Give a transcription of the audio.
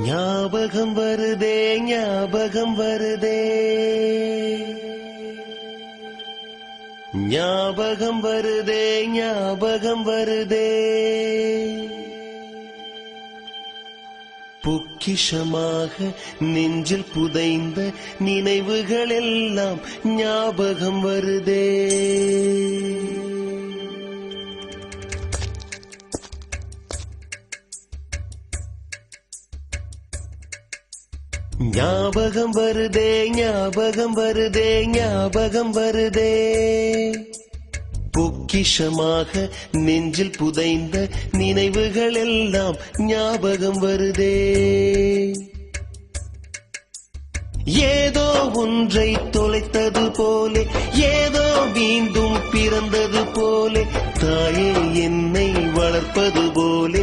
ஞாபகம் வருதே ஞாபகம் வருதே ஞாபகம் வருதே ஞாபகம் வருதே பொக்கிஷமாக நெஞ்சில் புதைந்த நினைவுகள் எல்லாம் ஞாபகம் வருதே. ஞாபகம் வருதே ஞாபகம் வருதே ஞாபகம் வருதே பொக்கிஷமாக நெஞ்சில் புதைந்த நினைவுகள் எல்லாம் ஞாபகம் வருதே. ஏதோ ஒன்றை தொலைத்தது போலே ஏதோ மீண்டும் பிறந்தது போலே தாயே என்னை வளர்ப்பது போலே